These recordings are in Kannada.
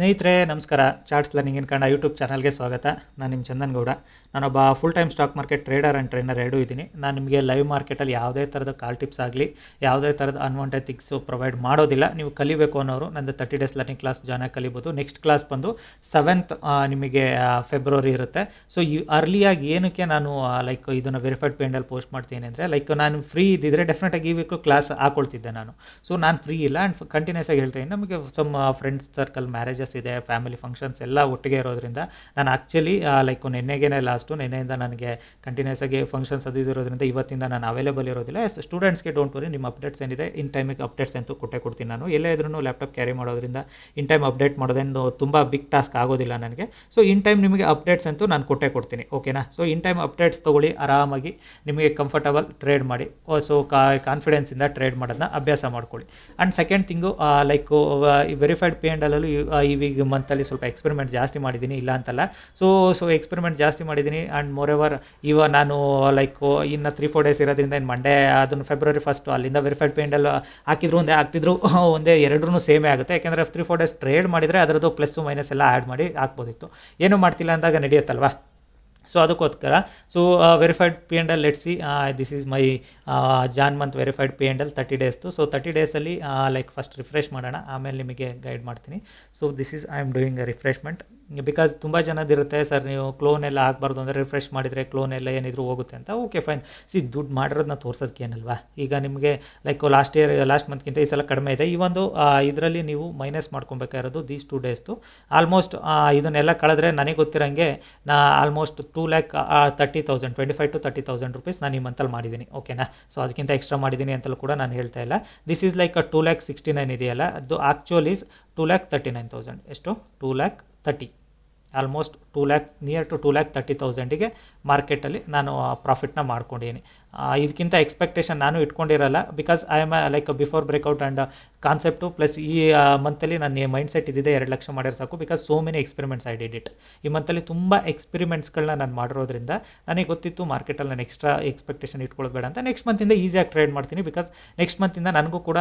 ಸ್ನೇಹಿತರೆ ನಮಸ್ಕಾರ. Charts learning in Kannada YouTube ಚಾನಲ್ಗೆ ಸ್ವಾಗತ. ನಾನು ನಿಮ್ಮ ಚಂದನ್ ಗೌಡ. ನಾನೊಬ್ಬ full time stock market trader and trainer ಎರಡೂ ಇದ್ದೀನಿ. ನಾನು ನಿಮಗೆ ಲೈವ್ ಮಾರ್ಕೆಟಲ್ಲಿ ಯಾವುದೇ ಥರದ ಕಾಲ್ ಟಿಪ್ಸ್ ಆಗಲಿ ಯಾವುದೇ ಥರದ ಅನ್ವಾಂಟೆಡ್ ಥಿಂಗ್ಸು ಪ್ರೊವೈಡ್ ಮಾಡೋದಿಲ್ಲ. ನೀವು ಕಲಿಬೇಕು ಅನ್ನೋರು ನಂದು 30 ಡೇಸ್ ಲರ್ನಿಂಗ್ ಕ್ಲಾಸ್ ಜಾಯ್ನ್ ಆಗಿ ಕಲಿಬೋದು. ನೆಕ್ಸ್ಟ್ ಕ್ಲಾಸ್ ಬಂದು 7th ನಿಮಗೆ ಫೆಬ್ರವರಿ ಇರುತ್ತೆ. ಸೊ ಈ ಅರ್ಲಿಯಾಗಿ ಏನಕ್ಕೆ ನಾನು ಇದನ್ನು ವೆರಿಫೈಡ್ ಪೇಂಡಲ್ಲಿ ಪೋಸ್ಟ್ ಮಾಡ್ತೀನಿ ಅಂದರೆ ನಾನು ಫ್ರೀ ಇದ್ದಿದ್ರೆ ಡೆಫಿನೆಟಾಗಿ ಈ ವೀಕು ಕ್ಲಾಸ್ ಹಾಕೊಳ್ತಿದ್ದೆ ನಾನು. ಸೊ ನಾನು ಫ್ರೀ ಇಲ್ಲ ಆ್ಯಂಡ್ ಕಂಟಿನ್ಯೂಸ್ ಆಗಿ ಹೇಳ್ತೀನಿ. ನಮಗೆ ಸಮ್ ಫ್ರೆಂಡ್ಸ್ ಸರ್ಕಲ್ ಮ್ಯಾರೇಜಸ್ ಇದೆ, ಫ್ಯಾಮಿಲಿ ಫಂಕ್ಷನ್ಸ್ ಎಲ್ಲ ಒಟ್ಟಿಗೆ ಇರೋದ್ರಿಂದ ನಾನು ಆ್ಯಕ್ಚುಲಿ ನೆನ್ನೆಯಿಂದ ನನಗೆ ಕಂಟಿನ್ಯೂಸ್ ಆಗಿ ಫಂಕ್ಷನ್ಸ್ ಅದು ಇರೋದ್ರಿಂದ ಇವತ್ತಿಂದ ನಾನು ಅವೈಲೇಬಲ್ ಇರೋದಿಲ್ಲ. ಸ್ಟೂಡೆಂಟ್ಸ್ಗೆ ಡೋಂಟ್ ವರಿ, ನಿಮ್ಮ ಅಪ್ಡೇಟ್ಸ್ ಏನಿದೆ ಇನ್ ಟೈಮಿಗೆ ಅಪ್ಡೇಟ್ಸ್ ಅಂತೂ ಕೊಡ್ತೀನಿ ನಾನು. ಎಲ್ಲೇ ಇದ್ರೂ ಲ್ಯಾಪ್ಟಾಪ್ ಕ್ಯಾರಿ ಮಾಡೋದ್ರಿಂದ ಇನ್ ಟೈಮ್ ಅಪ್ಡೇಟ್ ಮಾಡೋದೇನು ತುಂಬ ಬಿಗ್ ಟಾಸ್ಕ್ ಆಗೋದಿಲ್ಲ ನನಗೆ. ಸೊ ಇನ್ ಟೈಮ್ ನಿಮಗೆ ಅಪ್ಡೇಟ್ಸ್ ಅಂತೂ ನಾನು ಕೊಡ್ತೀನಿ, ಓಕೆನಾ. ಸೊ ಇನ್ ಟೈಮ್ ಅಪ್ಡೇಟ್ಸ್ ತೊಗೊಳ್ಳಿ, ಆರಾಮಾಗಿ ನಿಮಗೆ ಕಂಫರ್ಟಬಲ್ ಟ್ರೇಡ್ ಮಾಡಿ. ಸೊ ಕಾನ್ಫಿಡೆನ್ಸಿಂದ ಟ್ರೇಡ್ ಮಾಡೋದನ್ನ ಅಭ್ಯಾಸ ಮಾಡ್ಕೊಳ್ಳಿ. And second thing verified pay and ಅಲ್ಲೂ ಈಗ ಮಂತಲ್ಲಿ ಸ್ವಲ್ಪ ಎಕ್ಸ್ಪೆರಿಮೆಂಟ್ ಜಾಸ್ತಿ ಮಾಡಿದ್ದೀನಿ, ಇಲ್ಲ ಅಂತಲ್ಲ. ಸೊ ಎಕ್ಸ್ಪೆರಿಮೆಂಟ್ ಜಾಸ್ತಿ ಮಾಡಿದ್ದೀನಿ. ಆ್ಯಂಡ್ ಮೋರ್ ಎವರ್ ನಾನು ಇನ್ನು 3-4 ಡೇಸ್ ಇರೋದ್ರಿಂದ ಇನ್ನು ಮಂಡೇ ಅದನ್ನು ಫೆಬ್ರವರಿ 1 ಅಲ್ಲಿಂದ ವೆರಿಫೈಡ್ ಪೇಂಡಲ್ ಹಾಕಿದ್ರು ಒಂದೇ ಎರಡೂ ಸೇಮೇ ಆಗುತ್ತೆ. ಯಾಕೆಂದರೆ 3-4 ಡೇಸ್ ಟ್ರೇಡ್ ಮಾಡಿದರೆ ಅದರದ್ದು ಪ್ಲಸ್ಸು ಮೈನಸ್ ಎಲ್ಲ ಆ್ಯಡ್ ಮಾಡಿ ಹಾಕ್ಬೋದಿತ್ತು. ಏನೂ ಮಾಡ್ತಿಲ್ಲ ಅಂದಾಗ ನಡೆಯುತ್ತಲ್ವಾ. ಸೊ ಅದಕ್ಕೋಸ್ಕರ verified P and L let see, this is my Jan month verified P and L 30 ಡೇಸ್ದು. ಸೊ 30 ಡೇಸಲ್ಲಿ ಫಸ್ಟ್ ರಿಫ್ರೆಶ್ ಮಾಡೋಣ, ಆಮೇಲೆ ನಿಮಗೆ ಗೈಡ್ ಮಾಡ್ತೀನಿ. So this is I am doing a refreshment. Because ತುಂಬ ಜನದಿರುತ್ತೆ, ಸರ್ ನೀವು ಕ್ಲೋನ್ ಎಲ್ಲ ಆಗಬಾರ್ದು ಅಂದರೆ ರಿಫ್ರೆಶ್ ಮಾಡಿದರೆ ಕ್ಲೋನ್ ಎಲ್ಲ ಏನಿದ್ರು ಹೋಗುತ್ತೆ ಅಂತ. ಓಕೆ ಫೈನ್, ದುಡ್ಡು ಮಾಡಿರೋದನ್ನ ತೋರ್ಸೋದಕ್ಕೆ ಏನಲ್ವಾ. ಈಗ ನಿಮಗೆ ಲಾಸ್ಟ್ ಮಂತ್ಗಿಂತ ಈ ಸಲ ಕಡಿಮೆ ಇದೆ. ಈ ಒಂದು ಇದರಲ್ಲಿ ನೀವು ಮೈನಸ್ ಮಾಡ್ಕೊಬೇಕಾಗಿರೋದು ದೀಸ್ 2 ಡೇಸ್ದು. ಆಲ್ಮೋಸ್ಟ್ ಇದನ್ನೆಲ್ಲ ಕಳೆದ್ರೆ ನನಗೆ ಗೊತ್ತಿರೋಂಗೆ ಆಲ್ಮೋಸ್ಟ್ 2,30,000 25,000 to 30,000 rupees ನಾನು ಈ ಮಂತಲ್ಲಿ ಮಾಡಿದ್ದೀನಿ, ಓಕೆನಾ. ಸೊ ಅದಕ್ಕಿಂತ ಎಕ್ಸ್ಟ್ರಾ ಮಾಡಿದ್ದೀನಿ ಅಂತಲೂ ಕೂಡ ನಾನು ಹೇಳ್ತಾ ಇಲ್ಲ. ದಿಸ್ ಈಸ್ 2,69,000 ಇದೆಯಲ್ಲ, ಅದು ಆ್ಯಕ್ಚುಲ್ ಈಸ್ 2,39,000. ಎಷ್ಟು? 2,30,000, ಆಲ್ಮೋಸ್ಟ್ 2,00,000 ನಿಯರ್ ಟು 2,30,000ಗೆ ಮಾರ್ಕೆಟಲ್ಲಿ ನಾನು ಪ್ರಾಫಿಟ್ನ ಮಾಡ್ಕೊಂಡಿದ್ದೀನಿ. ಇದಕ್ಕಿಂತ ಎಕ್ಸ್ಪೆಕ್ಟೇಷನ್ ನಾನು ಇಟ್ಕೊಂಡಿರಲ್ಲ. Because I am before breakout and concept plus ಈ ಮಂತಲ್ಲಿ ನನ್ನ ಮೈಂಡ್ ಸೆಟ್ ಇದ್ದಿದೆ 2 ಲಕ್ಷ ಮಾಡಿದ್ರೆ ಸಾಕು. Because so many experiments I did it. ಈ ಮಂತಲ್ಲಿ ತುಂಬ ಎಕ್ಸ್ಪೆರಿಮೆಂಟ್ಸ್ಗಳನ್ನ ನಾನು ಮಾಡಿರೋದ್ರಿಂದ ನನಗೆ ಗೊತ್ತಿತ್ತು ಮಾರ್ಕೆಟಲ್ಲಿ ನಾನು ಎಕ್ಸ್ಟ್ರಾ ಎಕ್ಸ್ಪೆಕ್ಟೇಷನ್ ಇಟ್ಕೊಳ್ಳೋದು ಬೇಡ ಅಂತ. ನೆಕ್ಸ್ಟ್ ಮಂತಿಂದ ಈಸಿಯಾಗಿ ಟ್ರೇಡ್ ಮಾಡ್ತೀನಿ. ಬಿಕಾಸ್ ನೆಕ್ಸ್ಟ್ ಮಂತಿಂದ ನನಗೂ ಕೂಡ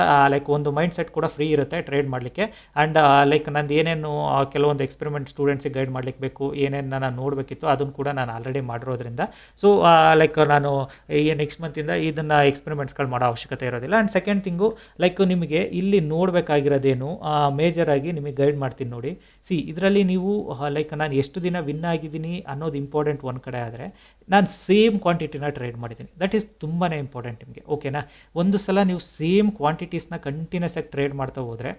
ಒಂದು ಮೈಂಡ್ ಸೆಟ್ ಕೂಡ ಫ್ರೀ ಇರುತ್ತೆ ಟ್ರೇಡ್ ಮಾಡಲಿಕ್ಕೆ. ಆ್ಯಂಡ್ ನಂದು ಏನೇನು ಕೆಲವೊಂದು ಎಕ್ಸ್ಪೆರಿಮೆಂಟ್ ಸ್ಟೂಡೆಂಟ್ಸಿಗೆ ಗೈಡ್ ಮಾಡಲಿಕ್ಕೆ ಬೇಕು, ಏನೇನು ನಾನು ನೋಡಬೇಕಿತ್ತು ಅದನ್ನು ಕೂಡ ನಾನು ಆಲ್ರೆಡಿ ಮಾಡಿರೋದ್ರಿಂದ. ಸೊ ನಾನು ಈ ನೆಕ್ಸ್ಟ್ ಮಂತಿಂದ ಇದನ್ನು ಎಕ್ಸ್ಪೆರಿಮೆಂಟ್ಸ್ಗಳು ಮಾಡೋ ಅವಶ್ಯಕತೆ ಇರೋದಿಲ್ಲ. ಆ್ಯಂಡ್ ಸೆಕೆಂಡ್ ಥಿಂಗು ನಿಮಗೆ ಇಲ್ಲಿ ನೋಡಬೇಕಾಗಿರೋದೇನು ಮೇಜರಾಗಿ ನಿಮಗೆ ಗೈಡ್ ಮಾಡ್ತೀನಿ ನೋಡಿ. ಇದರಲ್ಲಿ ನೀವು ನಾನು ಎಷ್ಟು ದಿನ ವಿನ್ ಆಗಿದ್ದೀನಿ ಅನ್ನೋದು ಇಂಪಾರ್ಟೆಂಟ್ ಒಂದು ಕಡೆ. ಆದರೆ ನಾನು ಸೇಮ್ ಕ್ವಾಂಟಿಟಿನ ಟ್ರೇಡ್ ಮಾಡಿದ್ದೀನಿ, ದಟ್ ಈಸ್ ತುಂಬಾ ಇಂಪಾರ್ಟೆಂಟ್ ನಿಮಗೆ, ಓಕೆನಾ. ಒಂದು ಸಲ ನೀವು ಸೇಮ್ ಕ್ವಾಂಟಿಟೀಸ್ನ ಕಂಟಿನ್ಯೂಸ್ ಆಗಿ ಟ್ರೇಡ್ ಮಾಡ್ತಾ ಹೋದರೆ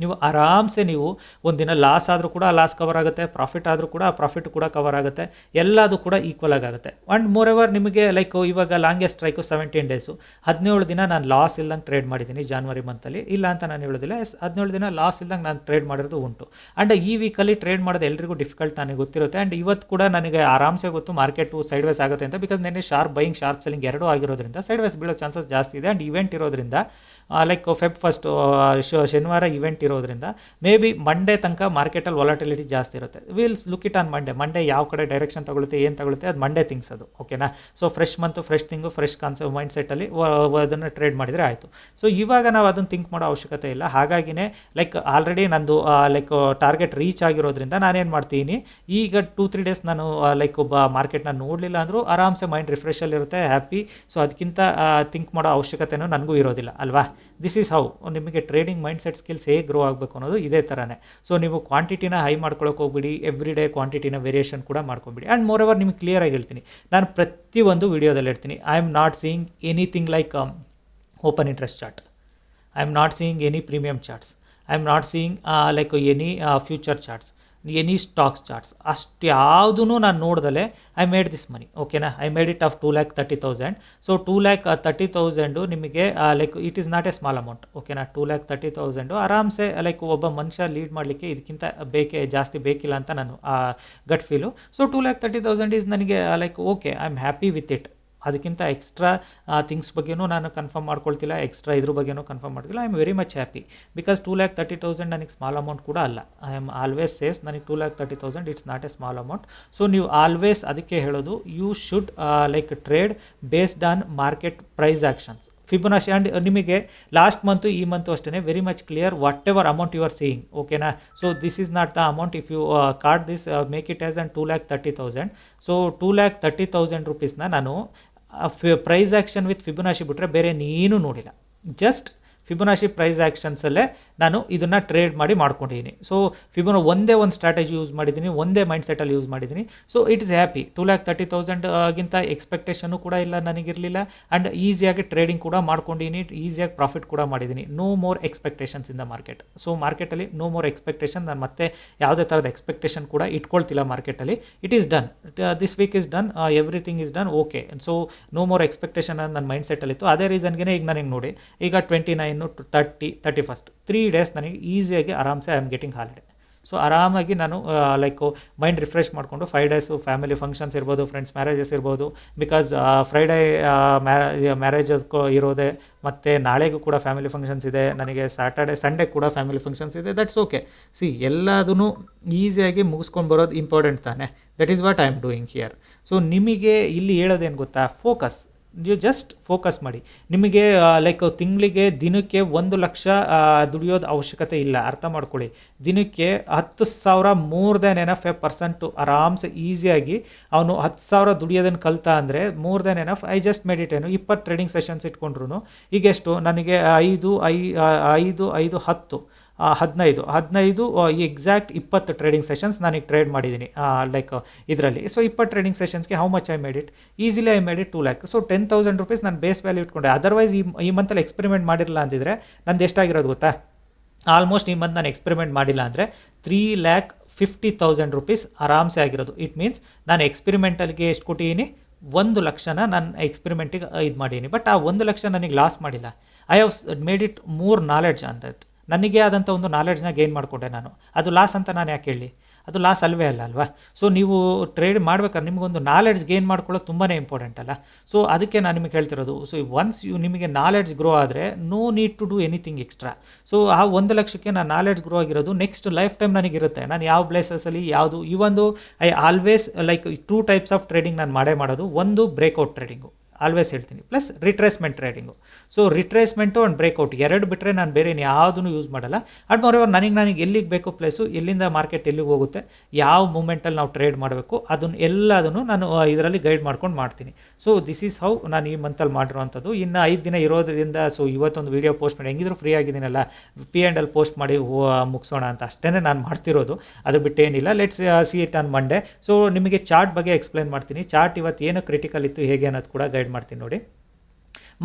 ನೀವು ಆರಾಮ್ಸೆ ನೀವು ಒಂದಿನ ಲಾಸ್ ಆದರೂ ಕೂಡ ಆ ಲಾಸ್ ಕವರ್ ಆಗುತ್ತೆ, ಪ್ರಾಫಿಟ್ ಆದರೂ ಕೂಡ ಆ ಪ್ರಾಫಿಟ್ ಕೂಡ ಕವರ್ ಆಗುತ್ತೆ, ಎಲ್ಲದು ಕೂಡ ಈಕ್ವಲ್ ಆಗುತ್ತೆ. ಆ್ಯಂಡ್ ಮೋರ್ ಎವರ್ ನಿಮಗೆ ಇವಾಗ ಲಾಂಗೆಸ್ಟ್ ಸ್ಟ್ರೈಕು 17 ಡೇಸು 17 ದಿನ ನಾನು ಲಾಸ್ ಇಲ್ದಂಗೆ ಟ್ರೇಡ್ ಮಾಡಿದ್ದೀನಿ ಜಾನ್ವರಿ ಮಂತಲ್ಲಿ. ಇಲ್ಲ ಅಂತ ನಾನು ಹೇಳೋದಿಲ್ಲ, 17 ದಿನ ಲಾಸ್ ಇಲ್ದಂಗೆ ನಾನು ಟ್ರೇಡ್ ಮಾಡಿರೋದು ಉಂಟು. ಆ್ಯಂಡ್ ಈ ವೀಕಲ್ಲಿ ಟ್ರೇಡ್ ಮಾಡೋದು ಎಲ್ರಿಗೂ ಡಿಫಿಕಲ್ಟ್ ನನಗೆ ಗೊತ್ತಿರುತ್ತೆ. ಆ್ಯಂಡ್ ಇವತ್ತು ಕೂಡ ನನಗೆ ಆರಾಮ್ಸೆ ಗೊತ್ತು ಮಾರ್ಕೆಟು ಸೈಡ್ ವೇಸ್ ಆಗುತ್ತೆ ಅಂತ. ಬಿಕಾಸ್ ನೆನ್ನೆ ಶಾರ್ಪ್ ಬೈಯಿಂಗ್ ಶಾರ್ಪ್ ಸೆಲ್ಲಿಂಗ್ ಎರಡೂ ಆಗಿರೋದ್ರಿಂದ ಸೈಡ್ ವೇಸ್ ಬೀಳೋ ಚಾನ್ಸಸ್ ಜಾಸ್ತಿ ಇದೆ. ಆ್ಯಂಡ್ ಇವೆಂಟ್ ಇರೋದ್ರಿಂದ ಫೆಬ್ 1 ಶನಿವಾರ ಇವೆಂಟ್ ಇರೋದ್ರಿಂದ ಮೇ ಬಿ ಮಂಡೇ ತನಕ ಮಾರ್ಕೆಟಲ್ಲಿ ವಾಲಟಿಲಿಟಿ ಜಾಸ್ತಿ ಇರುತ್ತೆ. Will look it on Monday ಯಾವ ಕಡೆ ಡೈರೆಕ್ಷನ್ ತಗೊಳುತ್ತೆ, ಏನು ತಗೊಳುತ್ತೆ, ಅದು ಮಂಡೇ ಥಿಂಗ್ಸ್ ಅದು, ಓಕೆನಾ. So fresh month fresh thing fresh concept mind ಸೆಟ್ಟಲ್ಲಿ ಅದನ್ನು ಟ್ರೇಡ್ ಮಾಡಿದರೆ ಆಯಿತು. ಸೊ ಇವಾಗ ನಾವು ಅದನ್ನು ಥಿಂಕ್ ಮಾಡೋ ಅವಶ್ಯಕತೆ ಇಲ್ಲ. ಹಾಗಾಗಿನೇ ಆಲ್ರೆಡಿ ನಂದು ಟಾರ್ಗೆಟ್ ರೀಚ್ ಆಗಿರೋದ್ರಿಂದ ನಾನೇನು ಮಾಡ್ತೀನಿ, ಈಗ 2-3 ಡೇಸ್ ನಾನು ಒಬ್ಬ ಮಾರ್ಕೆಟ್ನ ನೋಡಲಿಲ್ಲ ಅಂದರೂ ಆರಾಮ್ಸೆ ಮೈಂಡ್ ರಿಫ್ರೆಶಲ್ಲಿರುತ್ತೆ, ಹ್ಯಾಪಿ. ಸೊ ಅದಕ್ಕಿಂತ ಥಿಂಕ್ ಮಾಡೋ ಅವಶ್ಯಕತೆನೂ ನನಗೂ ಇರೋದಿಲ್ಲ ಅಲ್ವಾ. ದಿಸ್ ಈಸ್ ಹೌ ನಿಮಗೆ ಟ್ರೇಡಿಂಗ್ ಮೈಂಡ್ ಸೆಟ್ ಸ್ಕಿಲ್ಸ್ ಹೇಗೆ ಗ್ರೋ ಆಗಬೇಕು ಅನ್ನೋದು ಇದೇ ಥರನೇ. ಸೊ ನೀವು ಕ್ವಾಂಟಿಟಿನ ಹೈ ಮಾಡ್ಕೊಳ್ಳೋಕೆ ಹೋಗ್ಬಿಡಿ, ಎವ್ರಿ ಡೇ ಕ್ವಾಂಟಿಟಿನ ವೇರಿಯೇಷನ್ ಕೂಡ ಮಾಡ್ಕೊಂಬಿಡಿ. ಆ್ಯಂಡ್ ಮೋರ್ ಎವರ್ ನಿಮಗೆ ಕ್ಲಿಯರಾಗಿ ಹೇಳ್ತೀನಿ, ನಾನು ಪ್ರತಿಯೊಂದು ವೀಡಿಯೋದಲ್ಲಿ ಹೇಳ್ತೀನಿ, I am not seeing anything open interest chart, I am not seeing any premium charts, I am not seeing any future charts, any stocks charts, ಅಷ್ಟು ಯಾವುದೂ ನಾನು ನೋಡ್ದಲೇ ಐ ಮೇಡ್ ದಿಸ್ ಮನಿ, ಓಕೆನಾ. I made it off 2,30,000. So 2,30,000 ನಿಮಗೆ it is not a small amount, ಓಕೆನಾ. 2,30,000 ಆರಾಮ್ಸೆ ಒಬ್ಬ ಮನುಷ್ಯ ಲೀಡ್ ಮಾಡಲಿಕ್ಕೆ ಇದಕ್ಕಿಂತ ಜಾಸ್ತಿ ಬೇಕಿಲ್ಲ ಅಂತ ನಾನು ಗಟ್ ಫೀಲು. ಸೊ 2,30,000 ಈಸ್ ನನಗೆ okay, I am happy with it. ಅದಕ್ಕಿಂತ ಎಕ್ಸ್ಟ್ರಾ ಥಿಂಗ್ಸ್ ಬಗ್ಗೆನೂ ನಾನು ಕನ್ಫರ್ಮ್ ಮಾಡ್ಕೊಳ್ತಿಲ್ಲ, ಎಕ್ಸ್ಟ್ರಾ ಇದ್ರ ಬಗ್ಗೆನೂ ಕನ್ಫರ್ಮ್ ಮಾಡ್ತಿಲ್ಲ. I am very much happy. Because 2,30,000 ನನಗೆ ಸ್ಮಾಲ್ ಅಮೌಂಟ್ ಕೂಡ ಅಲ್ಲ. ಐ ಆಮ್ ಆಲ್ವೇಸ್ ಸೇಸ್ ನನಗೆ 2,30,000 it's not a small amount. So ನೀವು ಆಲ್ವೇಸ್ ಅದಕ್ಕೆ ಹೇಳೋದು, you should trade based on market price actions. Fibonacci and ನಿಮಗೆ ಲಾಸ್ಟ್ ಮಂತು ಈ ಮಂತು ಅಷ್ಟೇ very much clear whatever amount you are seeing, ಓಕೆನಾ. So this is not the amount. If you card this make it as and 2,30,000. So 2,30,000 ರೂಪೀಸ್ನ ನಾನು ಪ್ರೈಸ್ ಆ್ಯಕ್ಷನ್ ವಿತ್ ಫಿಬೊನಾಚಿ ಬಿಟ್ಟರೆ ಬೇರೆ ನೀನು ನೋಡಿಲ್ಲ. ಜಸ್ಟ್ ಫಿಬೊನಾಚಿ ಪ್ರೈಸ್ ಆ್ಯಕ್ಷನ್ಸಲ್ಲೇ ನಾನು ಇದನ್ನು ಟ್ರೇಡ್ ಮಾಡಿ ಮಾಡ್ಕೊಂಡಿದ್ದೀನಿ. ಸೊ ಒಂದೇ ಒಂದು ಸ್ಟ್ರಾಟಜಿ ಯೂಸ್ ಮಾಡಿದ್ದೀನಿ, ಒಂದೇ ಮೈಂಡ್ಸೆಟಲ್ಲಿ ಯೂಸ್ ಮಾಡಿದ್ದೀನಿ. So it is happy. 2,30,000ಗಿಂತ ಎಕ್ಸ್ಪೆಕ್ಟೇಷನು ಕೂಡ ಇಲ್ಲ ನನಗಿರಲಿಲ್ಲ. ಆ್ಯಂಡ್ ಈಸಿಯಾಗಿ ಟ್ರೇಡಿಂಗ್ ಕೂಡ ಮಾಡ್ಕೊಂಡಿದ್ದೀನಿ, ಈಸಿಯಾಗಿ ಪ್ರಾಫಿಟ್ ಕೂಡ ಮಾಡಿದ್ದೀನಿ. No more expectations in the market. So ಮಾರ್ಕೆಟಲ್ಲಿ ನೋ ಮೋರ್ ಎಕ್ಸ್ಪೆಕ್ಟೇಷನ್. ನಾನು ಮತ್ತೆ ಯಾವುದೇ ಥರದ ಎಕ್ಸ್ಪೆಕ್ಟೇಷನ್ ಕೂಡ ಇಟ್ಕೊಳ್ತಿಲ್ಲ ಮಾರ್ಕೆಟಲ್ಲಿ. It is done, this week is done, everything is done, okay. So no more expectation ನನ್ನ ಮೈಂಡ್ಸೆಟ್ಟಲ್ಲಿತ್ತು. ಅದೇ ರೀಸನ್ಗೆ ಈಗ ನನಗೆ ನೋಡಿ, ಈಗ 29 to 30, 31st 3 days ನನಗೆ ಈಸಿಯಾಗಿ ಆರಾಮ್ಸೆ I am getting holiday. So ಆರಾಮಾಗಿ ನಾನು ಲೈಕ್ ಮೈಂಡ್ ರಿಫ್ರೆಶ್ ಮಾಡಿಕೊಂಡು 5 days ಫ್ಯಾಮಿಲಿ ಫಂಕ್ಷನ್ಸ್ ಇರ್ಬೋದು, ಫ್ರೆಂಡ್ಸ್ ಮ್ಯಾರೇಜಸ್ ಇರ್ಬೋದು. ಬಿಕಾಸ್ ಫ್ರೈಡೇ ಮ್ಯಾರೇಜಸ್ ಇರೋದೆ, ಮತ್ತು ನಾಳೆಗೂ ಕೂಡ ಫ್ಯಾಮಿಲಿ ಫಂಕ್ಷನ್ಸ್ ಇದೆ ನನಗೆ, ಸ್ಯಾಟರ್ಡೆ ಸಂಡೇ ಕೂಡ ಫ್ಯಾಮಿಲಿ ಫಂಕ್ಷನ್ಸ್ ಇದೆ. That's okay. ಸಿ ಎಲ್ಲದೂ ಈಸಿಯಾಗಿ ಮುಗಿಸ್ಕೊಂಡು ಬರೋದು ಇಂಪಾರ್ಟೆಂಟ್ ತಾನೆ. That is what I am doing here. So ನಿಮಗೆ ಇಲ್ಲಿ ಹೇಳೋದೇನು ಗೊತ್ತಾ, ಫೋಕಸ್. ನೀವು ಜಸ್ಟ್ ಫೋಕಸ್ ಮಾಡಿ. ನಿಮಗೆ ಲೈಕ್ ತಿಂಗಳಿಗೆ ದಿನಕ್ಕೆ 1 ಲಕ್ಷ ದುಡಿಯೋದು ಅವಶ್ಯಕತೆ ಇಲ್ಲ. ಅರ್ಥ ಮಾಡ್ಕೊಳ್ಳಿ. ದಿನಕ್ಕೆ 10,000 more than enough a percent ಆರಾಮ್ಸೆ ಈಸಿಯಾಗಿ ಅವನು 10,000 ದುಡಿಯೋದನ್ನು ಕಲಿತ ಅಂದರೆ more than enough. I just maintain 20 trading sessions ಇಟ್ಕೊಂಡ್ರು ಈಗ ಎಷ್ಟು ನನಗೆ 5, 10, 15 ಈ ಎಕ್ಸಾಕ್ಟ್ 20 ಟ್ರೇಡಿಂಗ್ ಸೆಷನ್ಸ್ ನಾನೀಗ ಟ್ರೇಡ್ ಮಾಡಿದ್ದೀನಿ ಲೈಕ್ ಇದರಲ್ಲಿ. ಸೊ 20 ಟ್ರೇಡಿಂಗ್ ಸೆಷನ್ಸ್ಗೆ how much I made it? Easily I made it 2 lakh. So 10,000 rupees ನಾನು ಬೇಸ್ ವ್ಯಾಲ್ಯೂ ಇಟ್ಕೊಂಡೆ. ಅದರ್ವೈಸ್ ಈ ಮಂತಲ್ಲಿ ಎಕ್ಸ್ಪೆರಿಮೆಂಟ್ ಮಾಡಿರಲ್ಲ ಅಂದಿದ್ರೆ ನಂದು ಎಷ್ಟಾಗಿರೋದು ಗೊತ್ತಾ? ಆಲ್ಮೋಸ್ಟ್ ಈ ಮಂತ್ ನಾನು ಎಕ್ಸ್ಪೆರಿಮೆಂಟ್ ಮಾಡಿಲ್ಲ ಅಂದರೆ 3,50,000 ರೂಪೀಸ್ ಆರಾಮ್ಸೆ ಆಗಿರೋದು. ಇಟ್ ಮೀನ್ಸ್ ನಾನು ಎಕ್ಸ್ಪೆರಿಮೆಂಟಲ್ಗೆ ಎಷ್ಟು ಕೊಟ್ಟಿದ್ದೀನಿ? 1 ಲಕ್ಷನ ನಾನು ಎಕ್ಸ್ಪೆರಿಮೆಂಟಿಗೆ ಇದು ಮಾಡಿದ್ದೀನಿ. ಬಟ್ ಆ 1 ಲಕ್ಷ ನನಗೆ ಲಾಸ್ ಮಾಡಿಲ್ಲ. I have made it more knowledge ಅಂತ. ನನಗೆ ಆದಂಥ ಒಂದು ನಾಲೆಡ್ಜ್ನ ಗೇನ್ ಮಾಡಿಕೊಂಡೆ ನಾನು. ಅದು ಲಾಸ್ ಅಂತ ನಾನು ಯಾಕೆ ಹೇಳಿ? ಅದು ಲಾಸ್ ಅಲ್ವೇ ಅಲ್ವಾ? ಸೊ ನೀವು ಟ್ರೇಡ್ ಮಾಡ್ಬೇಕಾದ್ರೆ ನಿಮಗೊಂದು ನಾಲೆಡ್ಜ್ ಗೇನ್ ಮಾಡ್ಕೊಳ್ಳೋದು ತುಂಬಾ ಇಂಪಾರ್ಟೆಂಟ್ ಅಲ್ಲ. ಸೊ ಅದಕ್ಕೆ ನಾನು ನಿಮಗೆ ಹೇಳ್ತಿರೋದು. ಸೊ ಒನ್ಸ್ ನಿಮಗೆ ನಾಲೆಡ್ಜ್ ಗ್ರೋ ಆದರೆ no need to do anything extra. So ಆ 1 ಲಕ್ಷಕ್ಕೆ ನಾನು ನಾಲೆಡ್ಜ್ ಗ್ರೋ ಆಗಿರೋದು ನೆಕ್ಸ್ಟ್ ಲೈಫ್ ಟೈಮ್ ನನಗಿರುತ್ತೆ. ನಾನು ಯಾವ ಪ್ಲೇಸಸಲ್ಲಿ ಯಾವುದು ಈ ಒಂದು I always like 2 types of trading ನಾನು ಮಾಡೋದು. ಒಂದು ಬ್ರೇಕ್ಔಟ್ ಟ್ರೇಡಿಂಗು, ಆಲ್ವೇಸ್ ಹೇಳ್ತೀನಿ, plus retracement trading. So retracement and breakout ಎರಡು ಬಿಟ್ಟರೆ ನಾನು ಬೇರೆ ಯಾವುದೂ ಯೂಸ್ ಮಾಡಲ್ಲ. ಆ್ಯಂಡ್ ಮೋರೆವರ್ ನನಗೆ ಎಲ್ಲಿಗೆ ಬೇಕು ಪ್ಲೇಸು, ಎಲ್ಲಿಂದ ಮಾರ್ಕೆಟ್ ಎಲ್ಲಿಗೆ ಹೋಗುತ್ತೆ, ಯಾವ ಮೂಮೆಂಟಲ್ಲಿ ನಾವು ಟ್ರೇಡ್ ಮಾಡಬೇಕು, ಎಲ್ಲದನ್ನು ನಾನು ಇದರಲ್ಲಿ ಗೈಡ್ ಮಾಡ್ಕೊಂಡು ಮಾಡ್ತೀನಿ. ಸೊ ದಿಸ್ ಈಸ್ ಹೌ ನಾನು ಈ ಮಂತಲ್ಲಿ ಮಾಡಿರೋವಂಥದ್ದು. ಇನ್ನು 5 ದಿನ ಇರೋದ್ರಿಂದ ಸೊ ಇವತ್ತೊಂದು ವೀಡಿಯೋ ಪೋಸ್ಟ್ ಮಾಡಿ, ಹೆಂಗಿದ್ರು ಫ್ರೀ ಆಗಿದ್ದೀನಲ್ಲ, P&L ಪೋಸ್ಟ್ ಮಾಡಿ ಮುಗಿಸೋಣ ಅಂತ ಅಷ್ಟೇ ನಾನು ಮಾಡ್ತಿರೋದು. ಅದು ಬಿಟ್ಟೇನಿಲ್ಲ. Let's see it on Monday. So ನಿಮಗೆ ಚಾರ್ಟ್ ಬಗ್ಗೆ ಎಕ್ಸ್ಪ್ಲೈನ್ ಮಾಡ್ತೀನಿ. ಚಾರ್ಟ್ ಇವತ್ತು ಏನು ಕ್ರಿಟಿಕಲ್ ಇತ್ತು ಹೇಗೆ ಅನ್ನೋದು ಕೂಡ ಗೈಡ್ ಮಾಡ್ತೀನಿ ನೋಡಿ.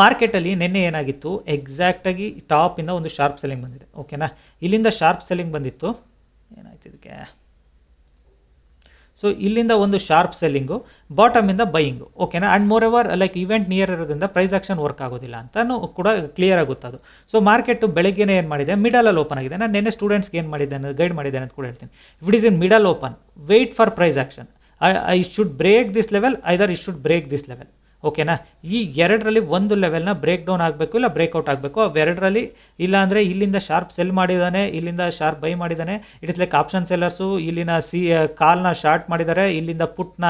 ಮಾರ್ಕೆಟಲ್ಲಿ ನಿನ್ನೆ ಏನಾಗಿತ್ತು, ಎಕ್ಸಾಕ್ಟಾಗಿ ಟಾಪಿಂದ ಒಂದು ಶಾರ್ಪ್ ಸೆಲ್ಲಿಂಗ್ ಬಂದಿದೆ, ಓಕೆನಾ. ಇಲ್ಲಿಂದ ಶಾರ್ಪ್ ಸೆಲ್ಲಿಂಗ್ ಬಂದಿತ್ತು, ಏನಾಯ್ತು ಇದಕ್ಕೆ? ಸೊ ಇಲ್ಲಿಂದ ಒಂದು ಶಾರ್ಪ್ ಸೆಲ್ಲಿಂಗು, ಬಾಟಮಿಂದ ಬೈಯಿಂಗು, ಓಕೆನಾ. And more ever like event near ಇರೋದ್ರಿಂದ ಪ್ರೈಸ್ ಆಕ್ಷನ್ ವರ್ಕ್ ಆಗೋದಿಲ್ಲ ಅಂತಲೂ ಕೂಡ ಕ್ಲಿಯರ್ ಆಗುತ್ತದು. ಸೊ ಮಾರ್ಕೆಟು ಬೆಳಗ್ಗೆನೇ ಏನು ಮಾಡಿದೆ, ಮಿಡಲಲ್ಲಿ ಓಪನ್ ಆಗಿದೆ. ನಾನು ನಿನ್ನೆ ಸ್ಟೂಡೆಂಟ್ಸ್ಗೆ ಏನು ಮಾಡಿದ್ದೇನೆ, ಗೈಡ್ ಮಾಡಿದ್ದೇನೆ ಅಂತ ಕೂಡ ಹೇಳ್ತೀನಿ. If it is in middle open, wait for price action. I should break this level, either it should break this level, ಓಕೆನಾ. ಈ ಎರಡರಲ್ಲಿ ಒಂದು ಲೆವೆಲ್ನ ಬ್ರೇಕ್ ಡೌನ್ ಆಗಬೇಕು, ಇಲ್ಲ ಬ್ರೇಕ್ಔಟ್ ಆಗಬೇಕು. ಅವೆರಡರಲ್ಲಿ ಇಲ್ಲ ಅಂದರೆ ಇಲ್ಲಿಂದ ಶಾರ್ಪ್ ಸೆಲ್ ಮಾಡಿದ್ದಾನೆ, ಇಲ್ಲಿಂದ ಶಾರ್ಪ್ ಬೈ ಮಾಡಿದ್ದಾನೆ. It is like option sellers ಇಲ್ಲಿನ ಕಾಲ್ನ ಶಾರ್ಟ್ ಮಾಡಿದ್ದಾರೆ, ಇಲ್ಲಿಂದ ಪುಟ್ನ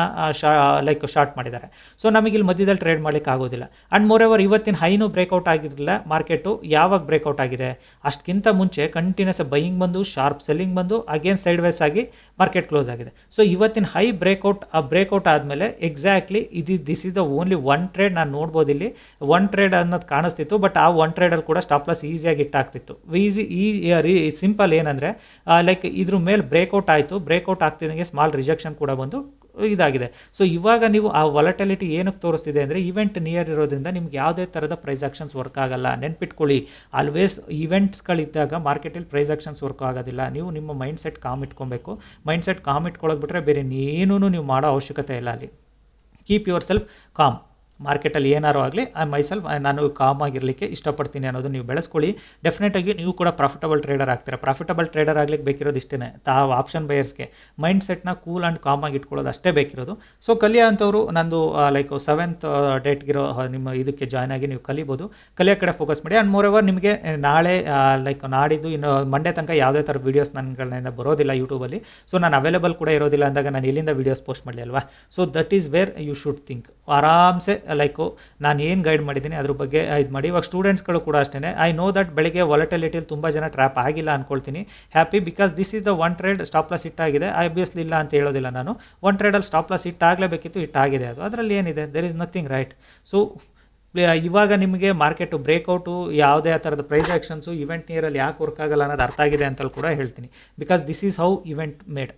ಲೈಕ್ ಶಾರ್ಟ್ ಮಾಡಿದ್ದಾರೆ. ಸೊ ನಮಗೆ ಇಲ್ಲಿ ಮಧ್ಯದಲ್ಲಿ ಟ್ರೇಡ್ ಮಾಡಲಿಕ್ಕೆ ಆಗೋದಿಲ್ಲ. ಆ್ಯಂಡ್ ಮೋರ್ ಎವರ್ ಇವತ್ತಿನ ಹೈನೂ ಬ್ರೇಕ್ಔಟ್ ಆಗಿರಲಿಲ್ಲ. ಮಾರ್ಕೆಟು ಯಾವಾಗ ಬ್ರೇಕ್ಔಟ್ ಆಗಿದೆ, ಅಷ್ಟಕ್ಕಿಂತ ಮುಂಚೆ ಕಂಟಿನ್ಯೂಸ್ ಬೈಯಿಂಗ್ ಬಂದು ಶಾರ್ಪ್ ಸೆಲ್ಲಿಂಗ್ ಬಂದು ಅಗೇನ್ ಸೈಡ್ ವೈಸ್ ಆಗಿ ಮಾರ್ಕೆಟ್ ಕ್ಲೋಸ್ ಆಗಿದೆ. ಸೊ ಇವತ್ತಿನ ಹೈ ಬ್ರೇಕ್ಔಟ್ ಆದಮೇಲೆ exactly this is the only 1 trade ನಾನು ನೋಡ್ಬೋದು. ಇಲ್ಲಿ 1 ಟ್ರೇಡ್ ಅನ್ನೋದು ಕಾಣಿಸ್ತಿತ್ತು. ಬಟ್ ಆ 1 ಟ್ರೇಡಲ್ಲಿ ಕೂಡ ಸ್ಟಾಪ್ ಲಾಸ್ ಈಸಿಯಾಗಿ ಇಟ್ಟಾಗ್ತಿತ್ತು. ಸಿಂಪಲ್ ಏನಂದರೆ ಲೈಕ್ ಇದ್ರ ಮೇಲೆ ಬ್ರೇಕ್ಔಟ್ ಆಯಿತು, ಬ್ರೇಕ್ಔಟ್ ಆಗ್ತಿದ್ದಂಗೆ ಸ್ಮಾಲ್ ರಿಜೆಕ್ಷನ್ ಕೂಡ ಬಂದು ಇದಾಗಿದೆ. ಸೊ ಇವಾಗ ನೀವು ಆ ವಾಲಟಿಲಿಟಿ ಏನಕ್ಕೆ ತೋರಿಸ್ತಿದೆ ಅಂದರೆ ಇವೆಂಟ್ ನಿಯರ್ ಇರೋದ್ರಿಂದ ನಿಮ್ಗೆ ಯಾವುದೇ ಥರದ ಪ್ರೈಸ್ ಆಕ್ಷನ್ಸ್ ವರ್ಕ್ ಆಗಲ್ಲ. ನೆನ್ಪಿಟ್ಕೊಳ್ಳಿ, ಆಲ್ವೇಸ್ ಇವೆಂಟ್ಸ್ಗಳಿದ್ದಾಗ ಮಾರ್ಕೆಟಲ್ಲಿ ಪ್ರೈಸ್ ಆಕ್ಷನ್ಸ್ ವರ್ಕ್ ಆಗೋದಿಲ್ಲ. ನೀವು ನಿಮ್ಮ ಮೈಂಡ್ಸೆಟ್ ಕಾಮ್ ಇಟ್ಕೊಬೇಕು. ಮೈಂಡ್ಸೆಟ್ ಕಾಮ್ ಇಟ್ಕೊಳ್ಳೋದು ಬಿಟ್ಟರೆ ಬೇರೆ ಏನೂ ನೀವು ಮಾಡೋ ಅವಶ್ಯಕತೆ ಇಲ್ಲ. ಅಲ್ಲಿ ಕೀಪ್ ಯುವರ್ ಸೆಲ್ಫ್ ಕಾಮ್. ಮಾರ್ಕೆಟಲ್ಲಿ ಏನಾರು ಆಗಲಿ ನಾನು ಕಾಮ್ ಆಗಿರಲಿಕ್ಕೆ ಇಷ್ಟಪಡ್ತೀನಿ ಅನ್ನೋದು ನೀವು ಬೆಳೆಸ್ಕೊಳ್ಳಿ. ಡೆಫಿನೆಟಾಗಿ ನೀವು ಕೂಡ ಪ್ರಾಫಿಟಬಲ್ ಟ್ರೇಡರ್ ಆಗ್ತೀರಾ. ಪ್ರಾಫಿಟಬಲ್ ಟ್ರೇಡರ್ ಆಗ್ಲಿಕ್ಕೆ ಬೇಕಿರೋದು ಇಷ್ಟೇ, ತಾವು ಆಪ್ಷನ್ ಬಯರ್ಸ್ಗೆ ಮೈಂಡ್ಸೆಟ್ನ ಕೂಲ್ ಆ್ಯಂಡ್ ಕಾಮ್ ಆಗಿ ಇಟ್ಕೊಳ್ಳೋದು ಅಷ್ಟೇ ಬೇಕಿರೋದು. ಸೊ ಕಲಿಯೋ ಅಂಥವ್ರು ನಂದು ಲೈಕ್ 7th ಡೇಟ್ಗಿರೋ ನಿಮ್ಮ ಇದಕ್ಕೆ ಜಾಯ್ನ್ ಆಗಿ ನೀವು ಕಲಿಬೋದು. ಕಲಿಯೋ ಕಡೆ ಫೋಕಸ್ ಮಾಡಿ. ಆ್ಯಂಡ್ ಮೋರ್ ಎವರ್ ನಿಮಗೆ ನಾಳೆ ಲೈಕ್ ನಾಡಿದ್ದು ಇನ್ನು ಮಂಡೇ ತನಕ ಯಾವುದೇ ಥರ ವೀಡಿಯೋಸ್ ನನ್ಗಳಿಂದ ಬರೋದಿಲ್ಲ ಯೂಟ್ಯೂಬಲ್ಲಿ. ಸೊ ನಾನು ಅವೈಲೇಬಲ್ ಕೂಡ ಇರೋದಿಲ್ಲ ಅಂದಾಗ ನಾನು ಎಲ್ಲಿಂದ ವೀಡಿಯೋಸ್ ಪೋಸ್ಟ್ ಮಾಡಲಿ ಅಲ್ವಾ. So that is where you should think. ಆರಾಮ್ಸೆ ಲೈಕು ನಾನು ಏನು ಗೈಡ್ ಮಾಡಿದ್ದೀನಿ ಅದ್ರ ಬಗ್ಗೆ ಇದು ಮಾಡಿ. ಇವಾಗ ಸ್ಟೂಡೆಂಟ್ಸ್ಗಳು ಕೂಡ ಅಷ್ಟೇ, ಐ ನೋ ದಟ್ ಬೆಳಗ್ಗೆ ವಾಲಟಿಲಿಟಿಯಲ್ಲಿ ತುಂಬ ಜನ ಟ್ರ್ಯಾಪ್ ಆಗಿಲ್ಲ ಅಂದ್ಕೊಳ್ತೀನಿ. Happy because this is the one trade stop loss hit ಆಗಿದೆ. ಆಬ್ವಿಯಸ್ಲಿ ಇಲ್ಲ ಅಂತ ಹೇಳೋದಿಲ್ಲ ನಾನು, ಒನ್ ಟ್ರೇಡಲ್ಲಿ ಸ್ಟಾಪ್ ಲಾಸ್ ಹಿಟ್ ಆಗಲೇಬೇಕಿತ್ತು, ಹಿಟ್ ಆಗಿದೆ. ಅದು ಅದರಲ್ಲಿ ಏನಿದೆ, there is nothing right. So ಇವಾಗ ನಿಮಗೆ ಮಾರ್ಕೆಟು ಬ್ರೇಕ್ಔಟು ಯಾವುದೇ ಆ ಥರದ ಪ್ರೈಸ್ ಆ್ಯಕ್ಷನ್ಸು ಇವೆಂಟ್ ನಿಯರಲ್ಲಿ ಯಾಕೆ ವರ್ಕ್ ಆಗಲ್ಲ ಅನ್ನೋದು ಅರ್ಥ ಆಗಿದೆ ಅಂತಲೂ ಕೂಡ ಹೇಳ್ತೀನಿ. Because this is how event made.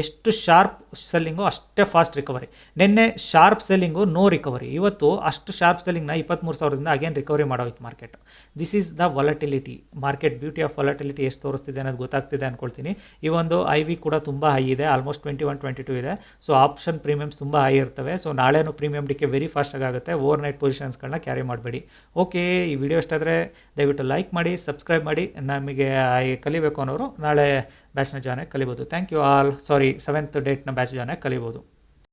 ಎಷ್ಟು ಶಾರ್ಪ್ ಸೆಲ್ಲಿಂಗು ಅಷ್ಟೇ ಫಾಸ್ಟ್ ರಿಕವರಿ. ನಿನ್ನೆ ಶಾರ್ಪ್ ಸೆಲ್ಲಿಂಗು ನೋ ರಿಕವರಿ, ಇವತ್ತು ಅಷ್ಟು ಶಾರ್ಪ್ ಸೆಲ್ಲಿಂಗ್ನ 23,000ದಿಂದ ಅಗೇನ್ ರಿಕವರಿ ಮಾಡೋಯ್ತು market. This is the volatility. Market beauty of volatility ಎಷ್ಟು ತೋರಿಸ್ತಿದೆ ಅನ್ನೋದು ಗೊತ್ತಾಗ್ತಿದೆ ಅಂದ್ಕೊಳ್ತೀನಿ. ಈ ಒಂದು IV ಕೂಡ ತುಂಬ ಹೈ ಇದೆ, ಆಲ್ಮೋಸ್ಟ್ 21, 22 ಇದೆ. ಸೊ ಆಪ್ಷನ್ ಪ್ರೀಮಿಯಮ್ಸ್ ತುಂಬ ಹೈ ಇರ್ತವೆ. ಸೊ ನಾಳೆನೂ ಪ್ರೀಮಿಯಮ್ ಡಿಕೆ ವೆರಿ ಫಾಸ್ಟಾಗಿ ಆಗುತ್ತೆ. ಓವರ್ ನೈಟ್ ಪೊಸಿಷನ್ಸ್ಗಳನ್ನ ಕ್ಯಾರಿ ಮಾಡಬೇಡಿ. ಓಕೆ, ಈ ವಿಡಿಯೋ ಇಷ್ಟಾದರೆ ದಯವಿಟ್ಟು ಲೈಕ್ ಮಾಡಿ, ಸಬ್ಸ್ಕ್ರೈಬ್ ಮಾಡಿ. ನಮಗೆ ಕಲಿಬೇಕು ಅನ್ನೋರು ನಾಳೆ ಬ್ಯಾಚ್ನ ಜಾಯ್ನ್ ಆಗಿ ಕಲಿಬೋದು. Thank you all. Sorry, 7th ಡೇಟ್ನ ಬ್ಯಾಚ್ ಜಾಯ್ನ್ ಆಗಿ ಕಲಿಬೋದು.